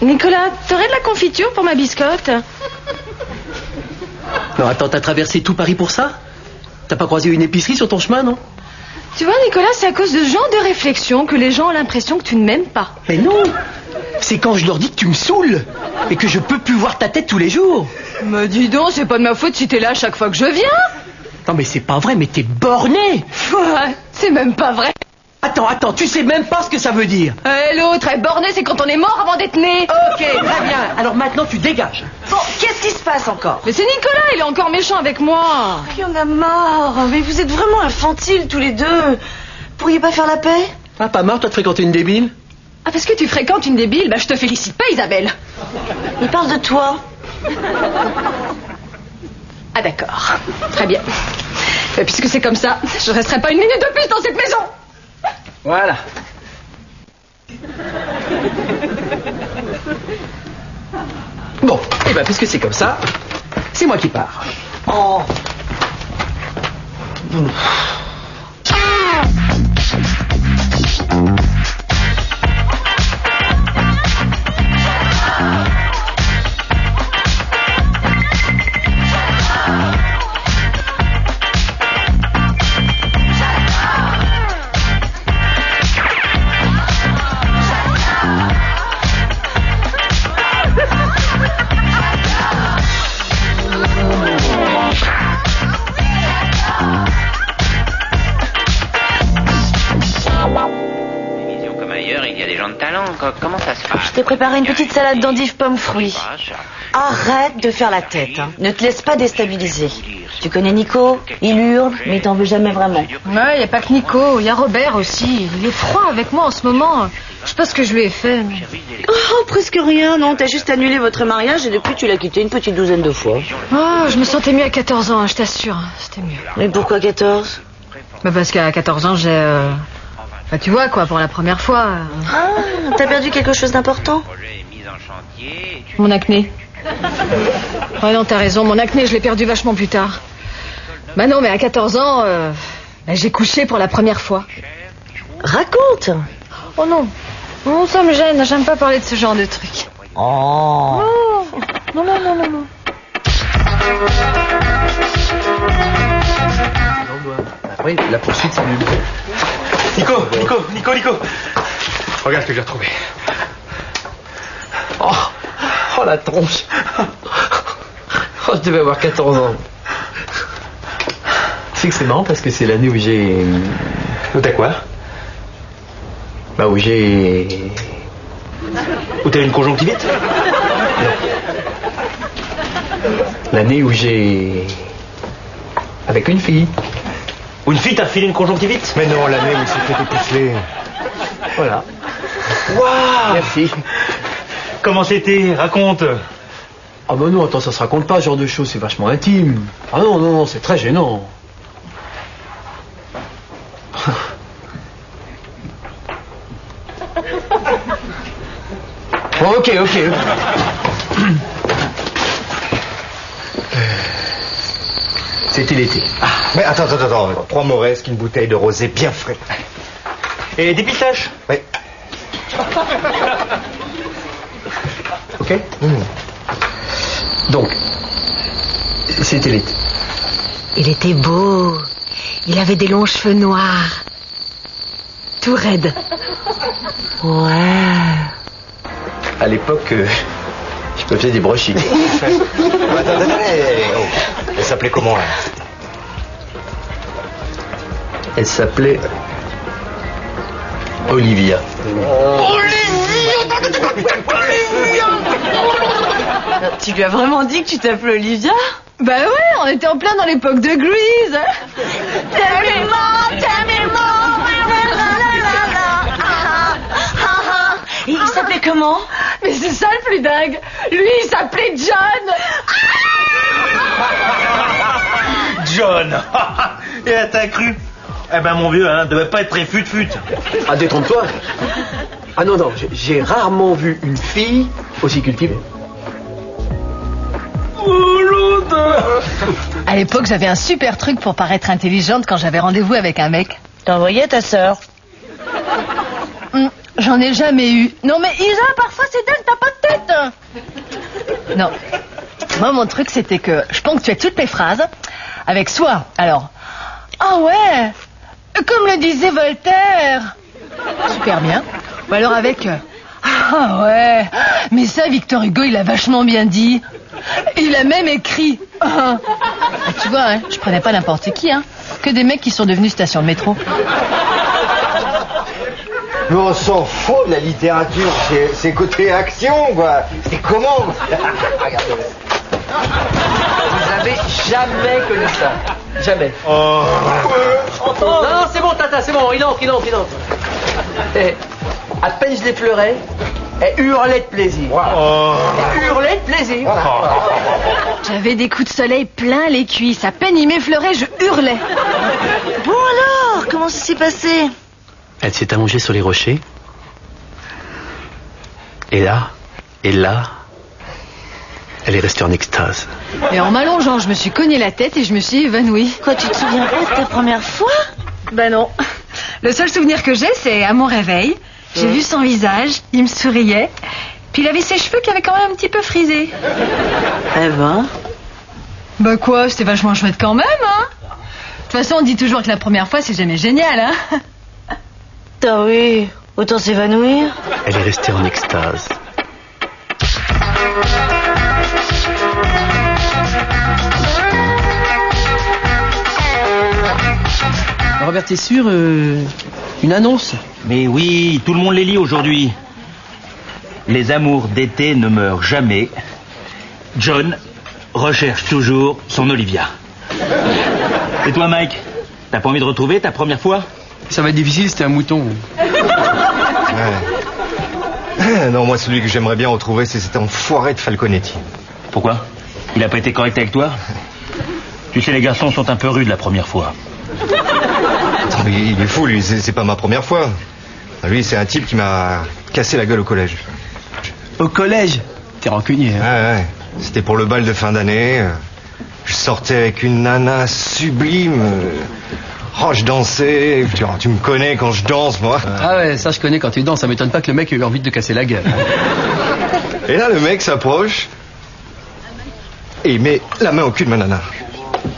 Nicolas, t'aurais de la confiture pour ma biscotte? Non, attends, t'as traversé tout Paris pour ça? T'as pas croisé une épicerie sur ton chemin, non? Tu vois, Nicolas, c'est à cause de ce genre de réflexion que les gens ont l'impression que tu ne m'aimes pas. Mais non! C'est quand je leur dis que tu me saoules et que je peux plus voir ta tête tous les jours. Mais dis donc, c'est pas de ma faute si t'es là à chaque fois que je viens. Non, mais c'est pas vrai, mais t'es borné. Ouais, c'est même pas vrai. Attends, tu sais même pas ce que ça veut dire. L'autre est borné, c'est quand on est mort avant d'être né. Ok, très bien. Alors maintenant, tu dégages. Bon, qu'est-ce qui se passe encore? Mais c'est Nicolas, il est encore méchant avec moi. Il y en a marre. Mais vous êtes vraiment infantiles tous les deux. Pourriez pas faire la paix? Ah, pas marre, toi, de fréquenter une débile? Ah, parce que tu fréquentes une débile, bah je te félicite pas, Isabelle. Il parle de toi. Ah d'accord, très bien. Puisque c'est comme ça, je resterai pas une minute de plus dans cette maison. Voilà. Bon, et ben puisque c'est comme ça, c'est moi qui pars. Oh. Comment ça se passe? Je t'ai préparé une petite salade d'endives pommes fruits. Arrête de faire la tête. Hein. Ne te laisse pas déstabiliser. Tu connais Nico? Il hurle, mais il t'en veut jamais vraiment. Ouais, y a pas que Nico, y a Robert aussi. Il est froid avec moi en ce moment. Je sais pas ce que je lui ai fait. Mais... Oh, presque rien, non. T'as juste annulé votre mariage et depuis tu l'as quitté une petite douzaine de fois. Oh, je me sentais mieux à 14 ans, je t'assure. C'était mieux. Mais pourquoi 14? Bah parce qu'à 14 ans, j'ai... Bah tu vois quoi, pour la première fois... Ah, t'as perdu quelque chose d'important? Mon acné. Ouais non, t'as raison, mon acné je l'ai perdu vachement plus tard. Bah non, mais à 14 ans, bah, j'ai couché pour la première fois. Raconte. Oh non, non, ça me gêne, j'aime pas parler de ce genre de trucs. Oh. Non. Oui, la poursuite, c'est mieux. Nico. Regarde ce que j'ai retrouvé. Oh, la tronche. Oh, je devais avoir 14 ans. Tu sais que c'est marrant parce que c'est l'année où j'ai... Où t'as quoi? Bah où j'ai... Où t'as une conjonctivite? L'année où j'ai... Avec une fille. Où une fille t'a filé une conjonctivite? Mais non, l'année où il s'est fait épousseter. Voilà. Waouh! Merci. Comment c'était? Raconte. Ah bah non, attends, ça se raconte pas ce genre de choses, c'est vachement intime. Ah non, c'est très gênant. Bon, ok. C'était l'été. Mais attends. 3 mauresques, une bouteille de rosé bien frais. Et des pistaches? Oui. Ok. Donc, c'était l'été. Il était beau. Il avait des longs cheveux noirs. Tout raides. Ouais. À l'époque, je me faisais des brushings. Attends. Elle s'appelait comment, là? Elle s'appelait Olivia. Tu lui as vraiment dit que tu t'appelais Olivia? Bah ouais, on était en plein dans l'époque de Grease. Tell me more. Et il s'appelait comment? Mais c'est ça le plus dingue. Lui, il s'appelait John. John. Et elle t'a cru? Eh ben mon vieux, devait pas être très fut-fut. Ah, détrompe-toi. Ah non, j'ai rarement vu une fille aussi cultivée. À l'époque, j'avais un super truc pour paraître intelligente quand j'avais rendez-vous avec un mec. T'envoyais ta sœur? J'en ai jamais eu. Non mais Isa, parfois c'est dingue, t'as pas de tête. Non. Moi, mon truc, c'était que je ponctuais toutes mes phrases avec soit, alors, ah ouais, comme le disait Voltaire. Super bien. Ou alors avec, ah ouais, mais ça, Victor Hugo, il a vachement bien dit. Il a même écrit. Et tu vois, hein, je prenais pas n'importe qui, hein. Que des mecs qui sont devenus station de métro. Mais on s'en fout de la littérature, c'est côté action, quoi. C'est comment? Regardez. Vous avez jamais connu ça. Jamais. Oh. Non, c'est bon, Tata, c'est bon, il entre. Et à peine je l'effleurais, elle hurlait de plaisir. Elle hurlait de plaisir. J'avais des coups de soleil plein les cuisses. À peine il m'effleurait, je hurlais. Bon alors, comment ça s'est passé? Elle s'est allongée sur les rochers. Et là, elle est restée en extase. Et en m'allongeant, je me suis cogné la tête et je me suis évanouie. Quoi, tu te souviens pas de ta première fois? Ben non. Le seul souvenir que j'ai, c'est à mon réveil. J'ai vu son visage, il me souriait. Puis il avait ses cheveux qui avaient quand même un petit peu frisé. Eh ben... Bah quoi, c'était vachement chouette quand même, hein. De toute façon, on dit toujours que la première fois, c'est jamais génial, hein. Ah oui, autant s'évanouir. Elle est restée en extase. Robert, t'es sûr une annonce? Mais oui, tout le monde les lit aujourd'hui. Les amours d'été ne meurent jamais. John recherche toujours son Olivia. Et toi, Mike, t'as pas envie de retrouver ta première fois? Ça va être difficile, c'était un mouton. Ouais. Non, moi, celui que j'aimerais bien retrouver, c'est cet enfoiré de Falconetti. Pourquoi? Il a pas été correct avec toi? Tu sais, les garçons sont un peu rudes la première fois. Attends, mais il est fou, lui, c'est pas ma première fois. Lui, c'est un type qui m'a cassé la gueule au collège. Au collège? T'es rancunier, hein? Ouais. C'était pour le bal de fin d'année. Je sortais avec une nana sublime. Oh, je dansais. Tu me connais quand je danse, moi. Ah ouais, ça je connais quand tu danses. Ça m'étonne pas que le mec ait eu envie de te casser la gueule. Et là, le mec s'approche et il met la main au cul de ma nana.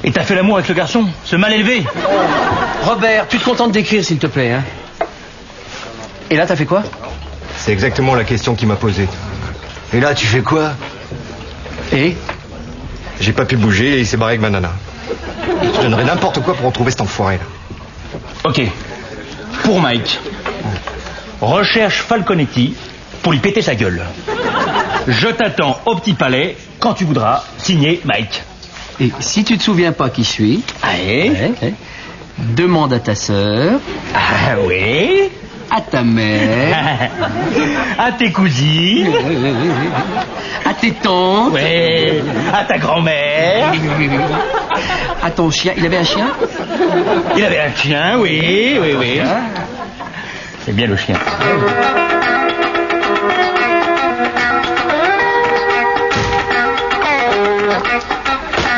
Et t'as fait l'amour avec le garçon, ce mal élevé? Robert, tu te contentes d'écrire, s'il te plaît, hein? Et là, t'as fait quoi? C'est exactement la question qu'il m'a posée. Et là, tu fais quoi? Et? J'ai pas pu bouger et il s'est barré avec ma nana. Je donnerais n'importe quoi pour retrouver cet enfoiré là. Ok. Pour Mike, recherche Falconetti pour lui péter sa gueule. Je t'attends au Petit Palais quand tu voudras, signé Mike. Et si tu te souviens pas qui je suis, Ouais. demande à ta sœur, Ah oui. à ta mère, À tes cousines. à tes tantes, Ouais. À ta grand-mère. à ton chien. Il avait un chien? Il avait un chien, oui. C'est bien le chien.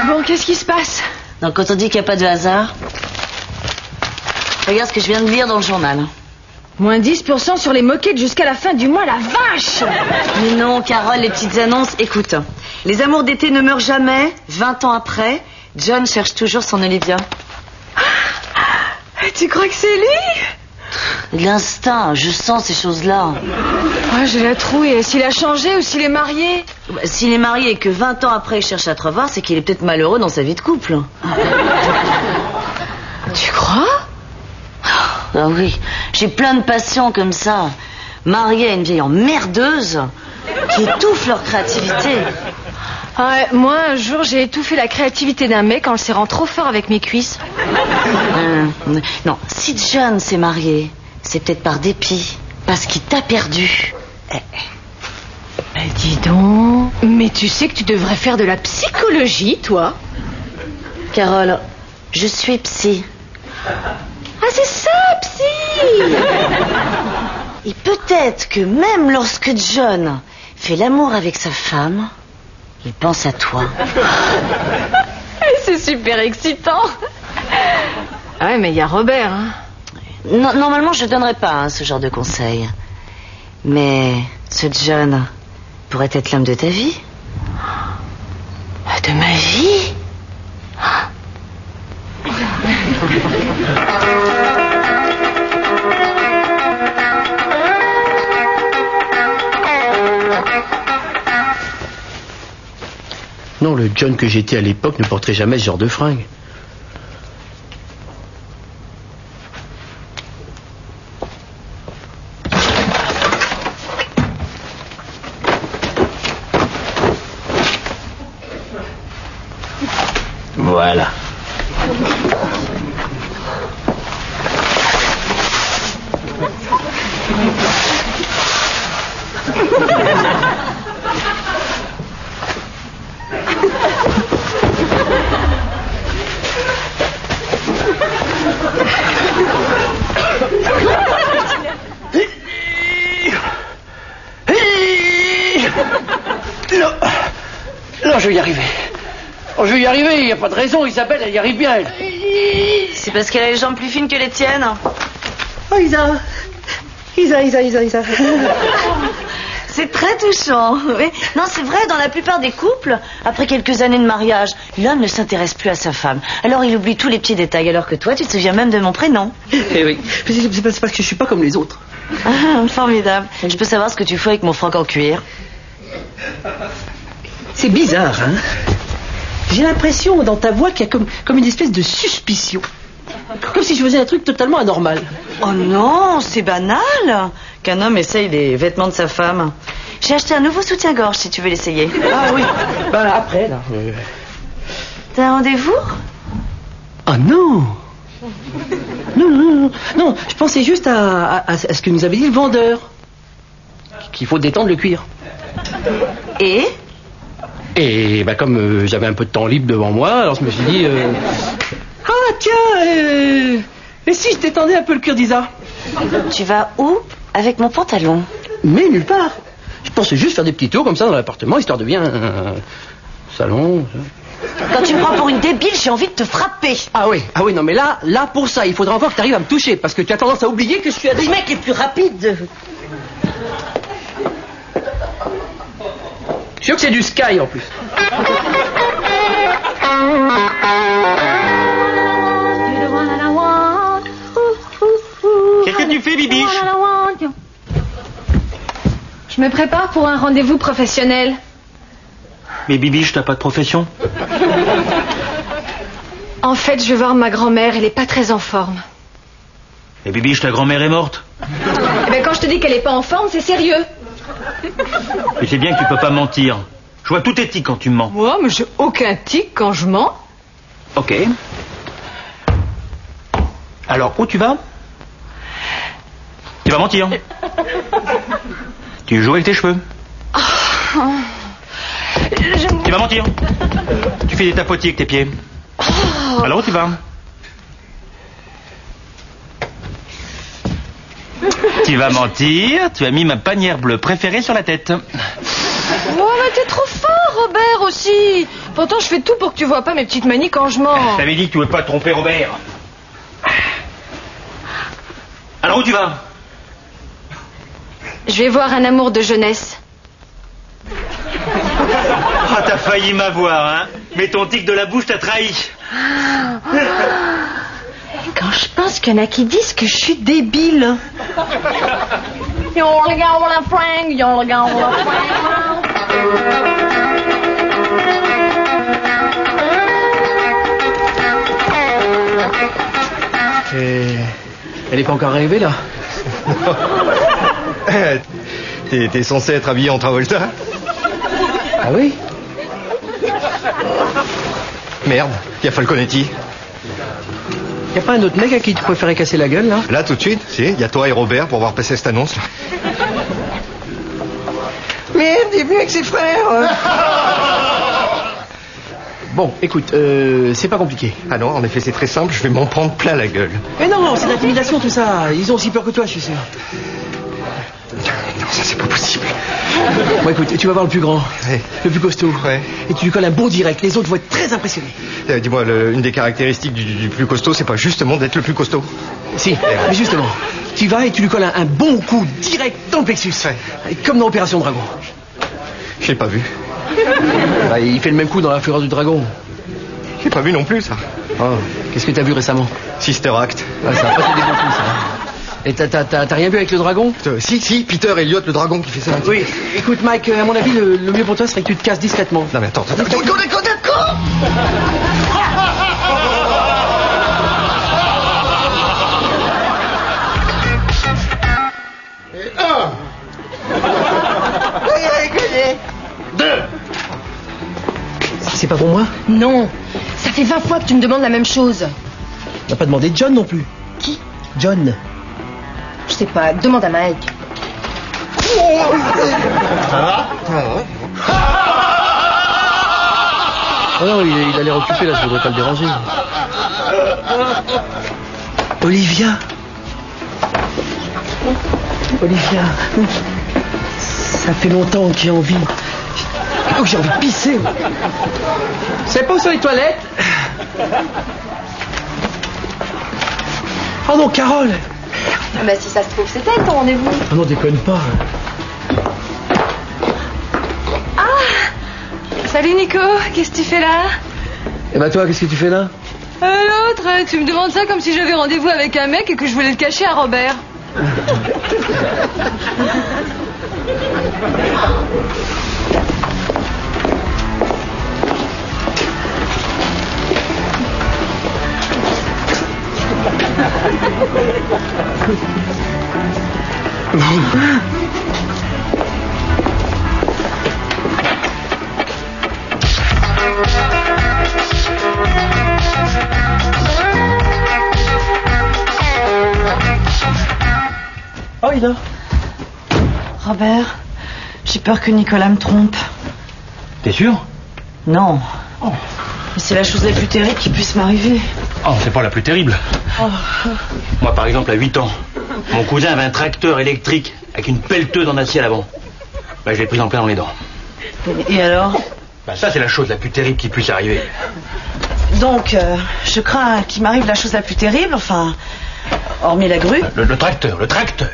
Bon, qu'est-ce qui se passe? Donc quand on dit qu'il n'y a pas de hasard, regarde ce que je viens de lire dans le journal. Moins 10% sur les moquettes jusqu'à la fin du mois, la vache! Mais non, Carole, les petites annonces, écoute. Les amours d'été ne meurent jamais. 20 ans après, John cherche toujours son Olivia. Tu crois que c'est lui? L'instinct, je sens ces choses-là. Ah, j'ai la trouille. S'il a changé ou s'il est marié? S'il est marié et que 20 ans après il cherche à te revoir, c'est qu'il est peut-être malheureux dans sa vie de couple. Tu crois? Ah oui, j'ai plein de patients comme ça, mariés à une vieille emmerdeuse, qui étouffent leur créativité. Ouais, moi, un jour, j'ai étouffé la créativité d'un mec en le serrant trop fort avec mes cuisses. Non, si John s'est marié, c'est peut-être par dépit, parce qu'il t'a perdu. Dis donc. Mais tu sais que tu devrais faire de la psychologie, toi? Carole, je suis psy. Ah, c'est ça, psy! Et peut-être que même lorsque John fait l'amour avec sa femme, il pense à toi. C'est super excitant. Ouais, mais il y a Robert, hein. Normalement, je donnerais pas ce genre de conseils. Mais ce John pourrait être l'homme de ta vie. De ma vie? Non, le John que j'étais à l'époque ne porterait jamais ce genre de fringues. Voilà. Non, je vais y arriver. Oh, je vais y arriver, il n'y a pas de raison, Isabelle, elle y arrive bien, elle. C'est parce qu'elle a les jambes plus fines que les tiennes. Oh, Isa. C'est très touchant. Oui. Non, c'est vrai, dans la plupart des couples, après quelques années de mariage, l'homme ne s'intéresse plus à sa femme. Alors il oublie tous les petits détails, alors que toi, tu te souviens même de mon prénom. Eh oui, c'est parce que je suis pas comme les autres. Ah, formidable. Je peux savoir ce que tu fais avec mon froc en cuir? C'est bizarre, hein. J'ai l'impression dans ta voix qu'il y a comme une espèce de suspicion. Comme si je faisais un truc totalement anormal. Oh non, c'est banal qu'un homme essaye les vêtements de sa femme. J'ai acheté un nouveau soutien-gorge si tu veux l'essayer. Ah oui, bah après là. T'as un rendez-vous? Ah non. Non, je pensais juste à ce que nous avait dit le vendeur. Qu'il faut détendre le cuir. Et bah comme j'avais un peu de temps libre devant moi, alors je me suis dit... Ah tiens, et si je détendais un peu le cuir d'Isa? Tu vas où avec mon pantalon? Mais nulle part. Je pensais juste faire des petits tours comme ça dans l'appartement, histoire de bien... salon... Quand tu me prends pour une débile, j'ai envie de te frapper. Ah oui, non mais là pour ça, il faudra encore que tu arrives à me toucher, parce que tu as tendance à oublier que je suis un des mecs les plus rapides. Je suis sûr que c'est du Sky en plus. Qu'est-ce que tu fais, Bibiche? Je me prépare pour un rendez-vous professionnel. Mais Bibiche, t'as pas de profession? En fait, je vais voir ma grand-mère, elle est pas très en forme. Et Bibiche, ta grand-mère est morte? Eh ben, quand je te dis qu'elle est pas en forme, c'est sérieux. Tu sais bien que tu peux pas mentir. Je vois tous tes tics quand tu me mens. Moi, mais j'ai aucun tic quand je mens. Ok. Alors, où tu vas? Tu vas mentir. Tu joues avec tes cheveux. Tu vas mentir. Tu fais des tapotis avec tes pieds. Alors, où tu vas? Tu vas mentir. Tu as mis ma panière bleue préférée sur la tête. Oh, mais t'es trop fort, Robert, aussi. Pourtant, je fais tout pour que tu vois pas mes petites manies quand je mens. Je t'avais dit que tu ne voulais pas tromper Robert. Alors, où tu vas? Je vais voir un amour de jeunesse. Ah, t'as failli m'avoir, hein. Mais ton tic de la bouche t'a trahi. Quand je pense qu'il y en a qui disent que je suis débile. Elle est pas encore arrivée là? T'es censé être habillé en Travolta? Ah oui? Merde, y'a Falconetti. Y'a pas un autre mec à qui tu préférais casser la gueule là? Là tout de suite, si, y a toi et Robert pour voir passer cette annonce là. Merde, il est venu avec ses frères. Bon, écoute, c'est pas compliqué. Ah non, en effet c'est très simple, je vais m'en prendre plein la gueule. Mais non, c'est de l'intimidation tout ça. Ils ont aussi peur que toi, je suis sûr. Non, ça c'est pas possible. Bon, écoute, tu vas voir le plus grand, Ouais. le plus costaud. Ouais. Et tu lui colles un bon direct. Les autres vont être très impressionnés. Dis-moi, une des caractéristiques du plus costaud, c'est pas justement d'être le plus costaud? Si, mais justement, tu vas et tu lui colles un bon coup direct dans le plexus. Ouais. Comme dans Opération Dragon. Je l'ai pas vu. Bah, il fait le même coup dans La Fureur du Dragon. Je l'ai pas vu non plus, ça. Oh, qu'est-ce que t'as vu récemment? Sister Act. Ah, ça a pas été des bons coups, ça. Et t'as rien vu avec le dragon? Si, Peter Elliot, le dragon qui fait ça. Oui, écoute Mike, à mon avis, le mieux pour toi serait que tu te casses discrètement. Non mais attends. C'est pas pour moi? Non, ça fait 20 fois que tu me demandes la même chose. On n'a pas demandé John non plus. Qui? John. Je sais pas, demande à Mike. Oh non, il a l'air occupé là, je voudrais pas le déranger. Olivia. Olivia. Ça fait longtemps que j'ai envie. Oh, j'ai envie de pisser. C'est pas sur les toilettes. Oh non, Carole. Bah si ça se trouve, c'est elle ton rendez-vous. Oh non, déconne pas. Salut Nico, qu'est-ce que tu fais là? Et bah toi, qu'est-ce que tu fais là? L'autre, tu me demandes ça comme si j'avais rendez-vous avec un mec et que je voulais le cacher à Robert. Oh, il a. Robert, j'ai peur que Nicolas me trompe. T'es sûr? Non. Mais c'est la chose la plus terrible qui puisse m'arriver. Oh, c'est pas la plus terrible. Moi, par exemple, à 8 ans, mon cousin avait un tracteur électrique avec une pelleteuse en acier à l'avant. Bah, je l'ai pris en plein dans les dents. Et alors? Bah, ça, c'est la chose la plus terrible qui puisse arriver. Donc, je crains qu'il m'arrive la chose la plus terrible, enfin, hormis la grue. Le tracteur. Le tracteur.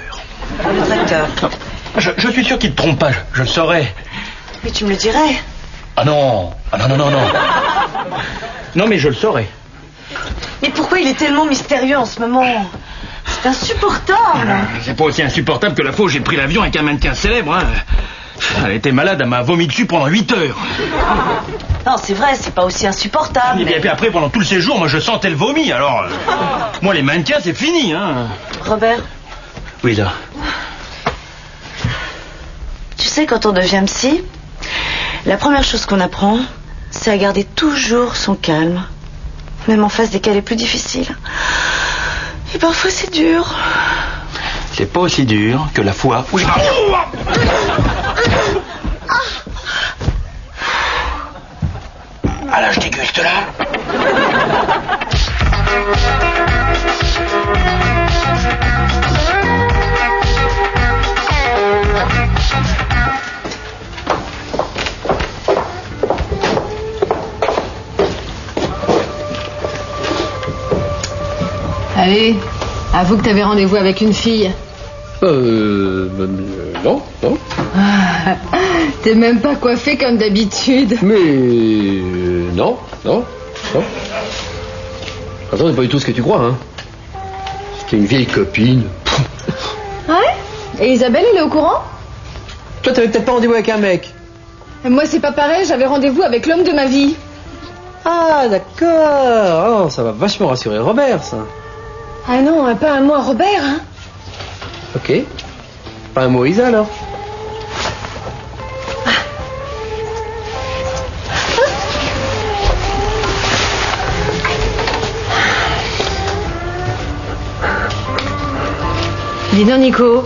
Non, je suis sûr qu'il te trompe pas, je le saurais. Mais tu me le dirais. Ah non. Non, mais je le saurais. Mais pourquoi il est tellement mystérieux en ce moment? C'est insupportable. C'est pas aussi insupportable que la fois où j'ai pris l'avion avec un mannequin célèbre, hein. Elle était malade, elle m'a vomi dessus pendant 8 heures. Non, c'est vrai, c'est pas aussi insupportable. Et puis après, pendant tout le séjour, moi je sentais le vomi, alors... moi, les mannequins, c'est fini, hein. Robert, Oui, là. tu sais, quand on devient psy, la première chose qu'on apprend, c'est à garder toujours son calme, même en face des cas les plus difficiles. Et parfois, c'est dur. C'est pas aussi dur que la fois où j'ai... Ah là, je déguste, là. Allez, avoue que t'avais rendez-vous avec une fille. Non. T'es même pas coiffé comme d'habitude. Mais... non. Attends, c'est pas du tout ce que tu crois, hein. C'était une vieille copine. Ouais? Et Isabelle, elle est au courant? Toi, t'avais peut-être pas rendez-vous avec un mec. Et moi, c'est pas pareil, j'avais rendez-vous avec l'homme de ma vie. Ah, d'accord. Oh, ça va vachement rassurer Robert, ça. Ah non, pas un mot à Robert, hein. Ok. Pas un mot Isa, alors. Dis donc, Nico,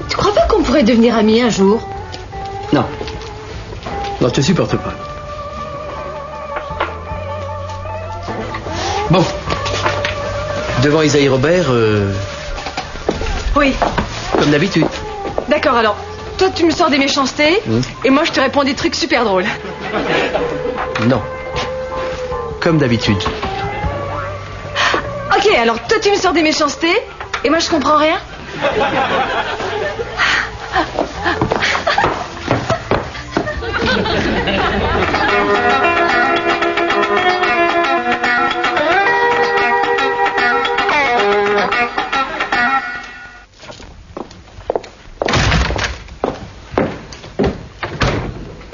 tu crois pas qu'on pourrait devenir amis un jour? Non. Non, je te supporte pas. Bon. Devant Isa et Robert, Oui. comme d'habitude. D'accord, alors, toi tu me sors des méchancetés, et moi je te réponds des trucs super drôles. Non. Comme d'habitude. Ok, alors toi tu me sors des méchancetés, et moi je comprends rien.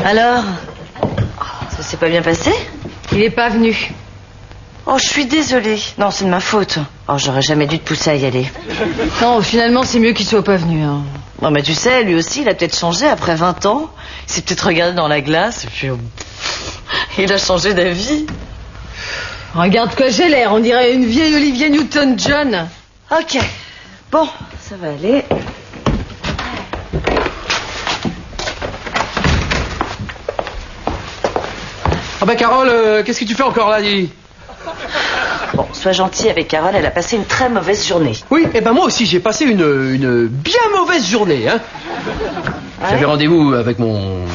Alors, ça s'est pas bien passé? Il est pas venu. Oh, je suis désolée. Non, c'est de ma faute. Oh, j'aurais jamais dû te pousser à y aller. Non, finalement c'est mieux qu'il soit pas venu. Hein. Non, mais tu sais, lui aussi, il a peut-être changé après 20 ans. Il s'est peut-être regardé dans la glace, et puis... il a changé d'avis. Regarde quoi j'ai l'air, on dirait une vieille Olivia Newton-John. Ok. Bon, ça va aller. Ah bah Carole, qu'est-ce que tu fais encore là, dis? Bon, sois gentil avec Carole, elle a passé une très mauvaise journée. Oui, et ben moi aussi j'ai passé une bien mauvaise journée, hein. Ouais. J'avais rendez-vous avec mon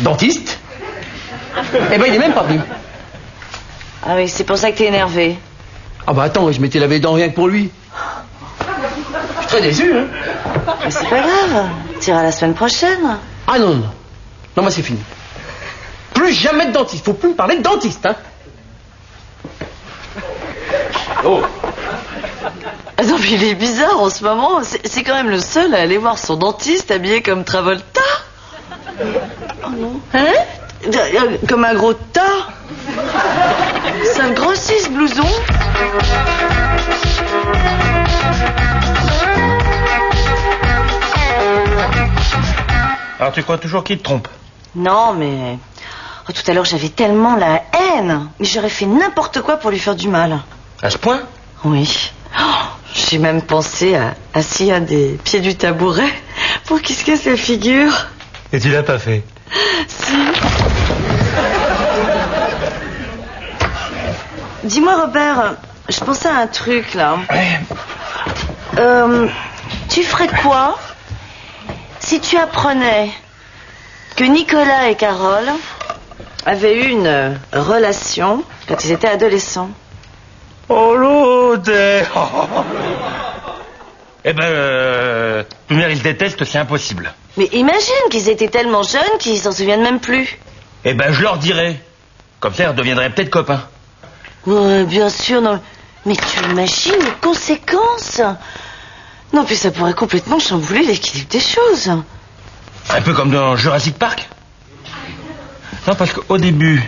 dentiste. Et ben il est même pas venu. Ah oui, c'est pour ça que t'es énervé. Ah bah attends, je m'étais lavé les dents rien que pour lui. Je suis très déçu, hein. Mais c'est pas grave, t'iras la semaine prochaine. Ah non, non. Non, moi c'est fini. Plus jamais de dentiste, faut plus me parler de dentiste, hein. Oh. Ah non, mais il est bizarre en ce moment. C'est quand même le seul à aller voir son dentiste habillé comme Travolta. Oh non. Hein? Comme un gros tas. Ça me grossit ce blouson. Alors tu crois toujours qu'il te trompe? Non, mais... Oh, tout à l'heure, j'avais tellement la haine. Mais j'aurais fait n'importe quoi pour lui faire du mal. À ce point? Oui. Oh, j'ai même pensé à assis à des pieds du tabouret pour qu'il se casse la figure. Et tu l'as pas fait? Si. Dis-moi, Robert, je pensais à un truc, là. Tu ferais quoi si tu apprenais que Nicolas et Carole avaient eu une relation quand ils étaient adolescents? Oh l'autre. Eh ben, première, ils se détestent, c'est impossible. Mais imagine qu'ils étaient tellement jeunes qu'ils s'en souviennent même plus. Eh ben, je leur dirai. Comme ça, ils redeviendraient peut-être copains. Ouais, bien sûr, non. Mais tu imagines les conséquences? Non, puis ça pourrait complètement chambouler l'équilibre des choses. Un peu comme dans Jurassic Park. Non, parce qu'au début,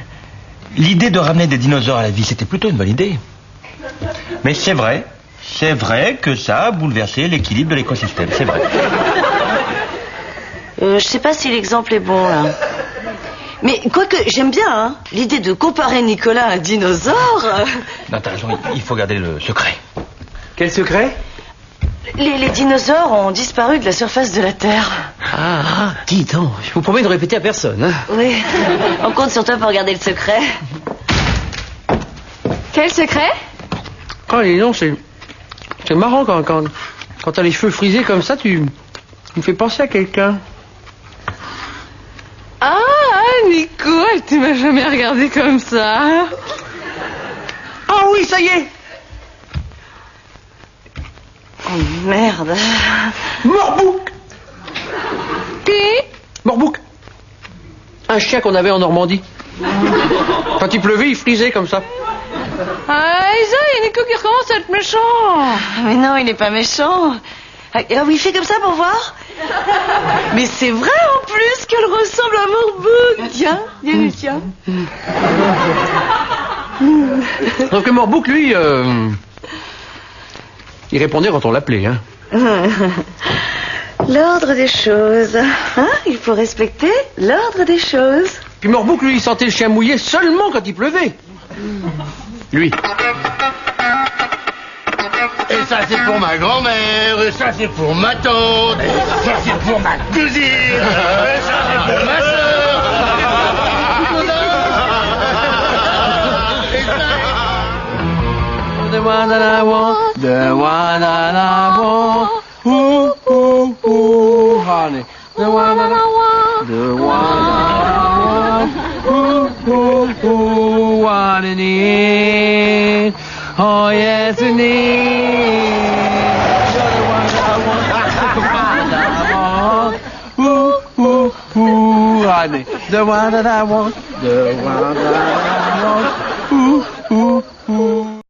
l'idée de ramener des dinosaures à la vie, c'était plutôt une bonne idée. Mais c'est vrai que ça a bouleversé l'équilibre de l'écosystème, c'est vrai. Je sais pas si l'exemple est bon, là. Mais quoique, j'aime bien, hein, l'idée de comparer Nicolas à un dinosaure. Non, t'as raison, il faut garder le secret. Quel secret? Les dinosaures ont disparu de la surface de la Terre. Ah, dis donc, je vous promets de répéter à personne, hein. Oui, on compte sur toi pour garder le secret. Quel secret? Oh, dis donc, c'est marrant quand t'as les cheveux frisés comme ça, tu me fais penser à quelqu'un. Ah, Nico, tu m'as jamais regardé comme ça. Ah oui, ça y est. Oh merde. Morbouk. Qui? Morbouk. Un chien qu'on avait en Normandie. Quand il pleuvait, il frisait comme ça. Ah, Isa, il y a Nico qui recommence à être méchant. Mais non, il n'est pas méchant. Ah oui, il fait comme ça pour voir. Mais c'est vrai en plus qu'elle ressemble à Morbouk. Tiens, viens, tiens. Sauf que Morbouk, lui, il répondait quand on l'appelait, hein. L'ordre des choses. Hein? Il faut respecter l'ordre des choses. Puis Morbouk, lui, il sentait le chien mouillé seulement quand il pleuvait. Lui. Et ça c'est pour ma grand-mère, et ça c'est pour ma tante, et ça c'est pour ma cousine, et ça c'est pour ma soeur. The one that I want, the one that I want. honey. The one that I want. The one that I want. Ooh, ooh, ooh, one in the end. Oh, yes, indeed. You're the one that I want. The one that I want. Ooh, ooh, ooh, honey. The one that I want. The one that I want.